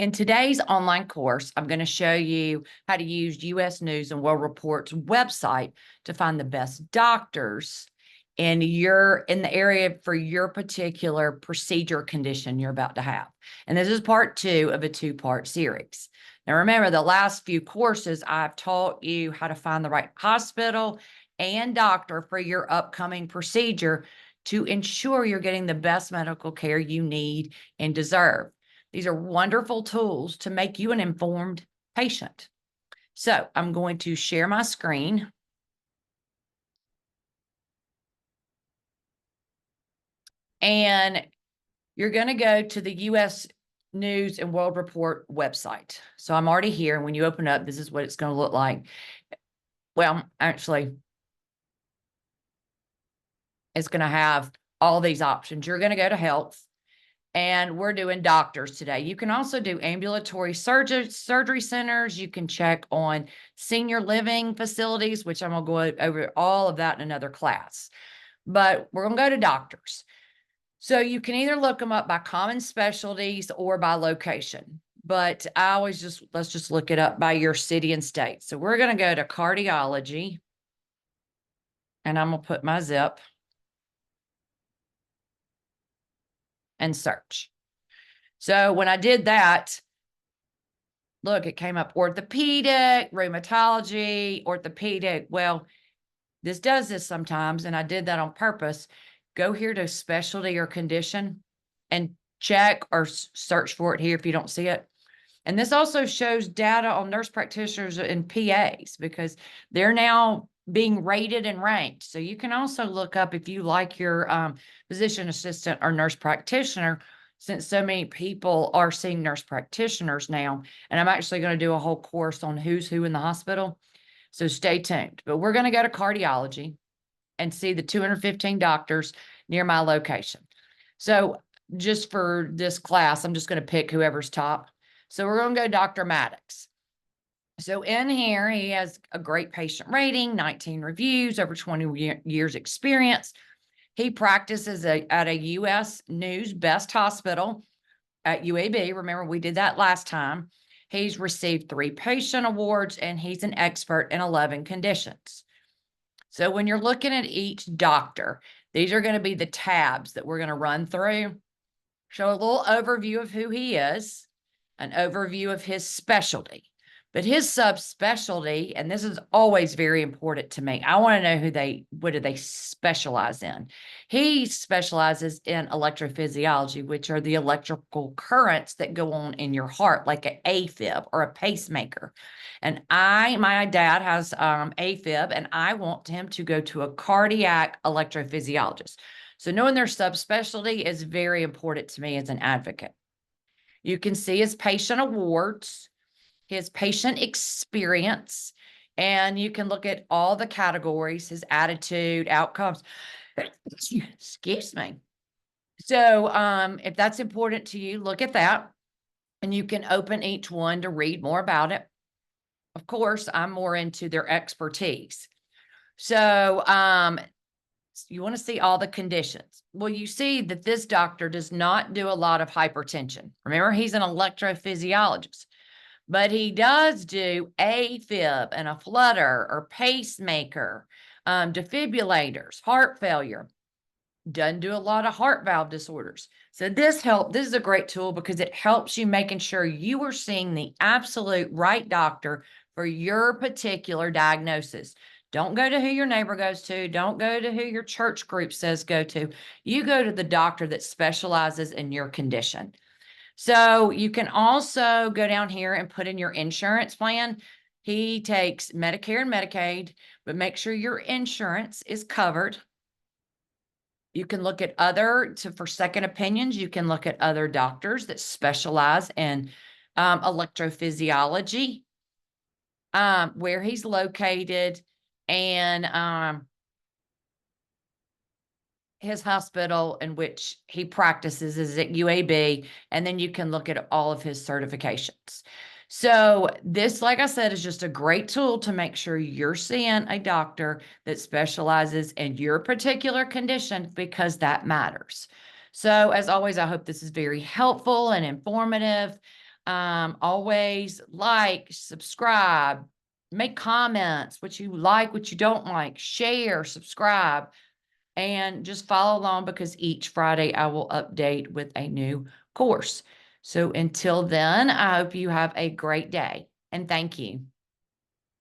In today's online course, I'm going to show you how to use U.S. News and World Report's website to find the best doctors in the area for your particular procedure condition you're about to have. And this is part 2 of a 2-part series. Now, remember, the last few courses, I've taught you how to find the right hospital and doctor for your upcoming procedure to ensure you're getting the best medical care you need and deserve. These are wonderful tools to make you an informed patient. So I'm going to share my screen. And you're going to go to the U.S. News and World Report website. So I'm already here. And when you open up, this is what it's going to look like. Well, actually, it's going to have all these options. You're going to go to health. And we're doing doctors today. You can also do ambulatory surgery centers. You can check on senior living facilities, which I'm going to go over all of that in another class. But we're going to go to doctors. So you can either look them up by common specialties or by location. But let's just look it up by your city and state. So we're going to go to cardiology. And I'm going to put my zip and search. So when I did that, look, it came up orthopedic, rheumatology, orthopedic. Well, this does this sometimes, and I did that on purpose. Go here to specialty or condition and check or search for it here if you don't see it. And this also shows data on nurse practitioners and PAs because they're now being rated and ranked. So you can also look up if you like your physician assistant or nurse practitioner, since so many people are seeing nurse practitioners now. And I'm actually going to do a whole course on who's who in the hospital. So stay tuned. But we're going to go to cardiology and see the 215 doctors near my location. So just for this class, I'm just going to pick whoever's top. So we're going to go Dr. Maddox. So in here, he has a great patient rating, 19 reviews, over 20 years experience. He practices at a U.S. News Best Hospital at UAB. Remember, we did that last time. He's received 3 patient awards, and he's an expert in 11 conditions. So when you're looking at each doctor, these are going to be the tabs that we're going to run through. Show a little overview of who he is, an overview of his specialty. But his subspecialty, and this is always very important to me, I want to know what do they specialize in. He specializes in electrophysiology, which are the electrical currents that go on in your heart, like an AFib or a pacemaker. And my dad has AFib, and I want him to go to a cardiac electrophysiologist. So knowing their subspecialty is very important to me as an advocate. You can see his patient awards, his patient experience, and you can look at all the categories, his attitude, outcomes. Excuse me. So if that's important to you, look at that. And you can open each one to read more about it. Of course, I'm more into their expertise. So you want to see all the conditions. Well, you see that this doctor does not do a lot of hypertension. Remember, he's an electrophysiologist. But he does do AFib and a flutter or pacemaker, defibrillators, heart failure. Doesn't do a lot of heart valve disorders. So this is a great tool because it helps you making sure you are seeing the absolute right doctor for your particular diagnosis. Don't go to who your neighbor goes to. Don't go to who your church group says go to. You go to the doctor that specializes in your condition. So you can also go down here and put in your insurance plan. He takes Medicare and Medicaid, but make sure your insurance is covered. You can look at for second opinions, you can look at other doctors that specialize in electrophysiology, where he's located, and his hospital in which he practices is at UAB, and then you can look at all of his certifications. So this, like I said, is just a great tool to make sure you're seeing a doctor that specializes in your particular condition because that matters. So as always, I hope this is very helpful and informative. Always like, subscribe, make comments, what you like, what you don't like, share, subscribe, and just follow along because each Friday I will update with a new course. So until then, I hope you have a great day and thank you.